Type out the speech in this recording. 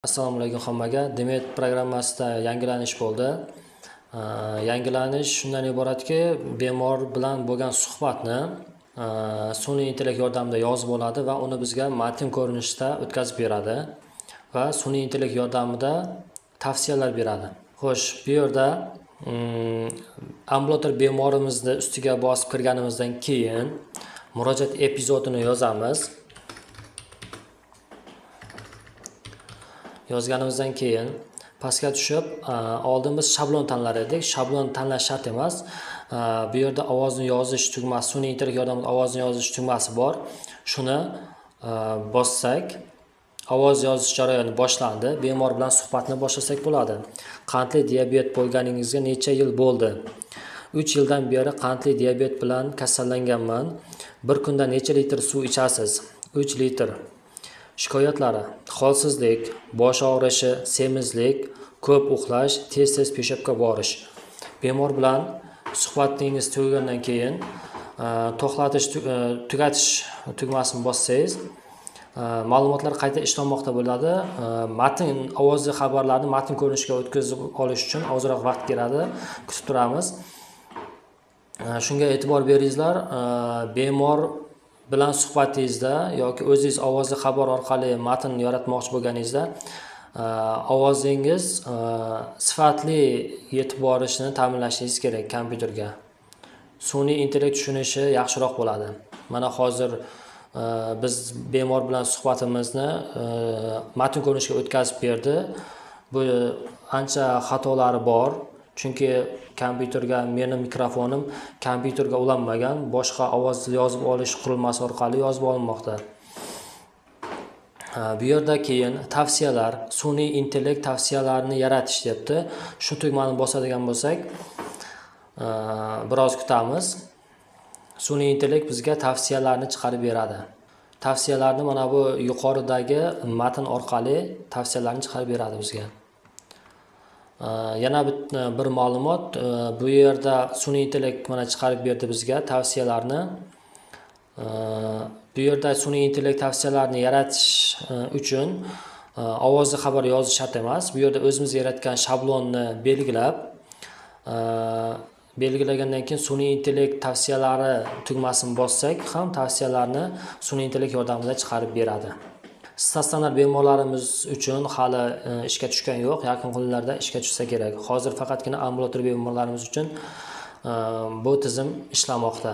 Assalomu alaykum hammaga. Demet programmasida yangilanish bo'ldi. Yangilanish shundan iboratki, bemor bilan bo'lgan suhbatni sun'iy intellekt yordamida yozib oladi va uni bizga matn ko'rinishida o'tkazib beradi va sun'iy intellekt yordamida tavsiyalar beradi. Xo'sh, bu yerda ambulator bemorimizni ustiga bosib kirganimizdan keyin murojaat epizodini yozamiz. Yozganimizdan keyin pastga tushib, oldin biz shablon tanlar edik. Shablon tanlash shart emas. Bu yerda ovozni yozish tugmasi, sun'iy intellekt yordamida ovozni yozish tugmasi bor. Shuni bossak, ovoz yozish jarayoni boshlandi. Bemor bilan suhbatni boshlasak bo'ladi. Qandli diabet bo'lganingizga necha yil bo'ldi? 3 yildan beri qandli diabet bilan kasallanganman. Bir kunda necha litr suv ichasiz? 3 litr. Shikoyatlari: holsizlik, bosh og'rishi, semizlik, ko'p uxlash, tez-tez peshobga borish. Bemor bilan suhbatingiz tugagandan keyin tugatish tugmasini bossangiz, ma'lumotlar qayta ishlanmoqda bo'ladi. Matn, ovozli xabarlarni matn ko'rinishiga o'tkazib olish uchun ozroq vaqt kerak. Kutib turamiz. Shunga e'tibor beringizlar. Bemor bilan suhbatingizda yoki o'zingiz ovozli xabar orqali matn yaratmoqchi bo'lganingizda ovozingiz sifatli yetib borishini ta'minlashingiz kerak kompyuterga. Sun'iy intellekt tushunishi yaxshiroq bo'ladi. Mana hozir biz bemor bilan suhbatimizni matn ko'rinishiga o'tkazib berdi. Bu ancha xatolari bor. Chunki kompyuterga, meni mikrofonim kompyuterga ulanmagan, boshqa ovoz yozib olish qurilmasi orqali yozib olinmoqda. Bu yerda keyin tavsiyalar, sun'iy intellekt tavsiyalarini yaratish debdi. Shu tugmani bosadigan bo'lsak, biroz kutamiz. Sun'iy intellekt bizga tavsiyalarni chiqarib beradi. Tavsiyalarni mana bu yuqoridagi matn orqali tavsiyalarni chiqarib beradi bizga. Yana bir ma'lumot, bu yerda sun'iy intellekt mana chiqarib berdi bizga tavsiyalarni. Bu yerda sun'iy intellekt tavsiyalarini yaratish uchun ovozli xabar yozish shart emas. Bu yerda o'zimiz yaratgan shablonni belgilagandan keyin sun'iy intellekt tavsiyalari tugmasini bossak ham tavsiyalarni sun'iy intellekt yordamida chiqarib beradi. Statsionar bemorlarimiz uchun hali ishga tushgan yo'q, yaqin kunlarda ishga tushsa kerak. Hozir faqatgina ambulator bemorlarimiz uchun bu tizim ishlamoqda.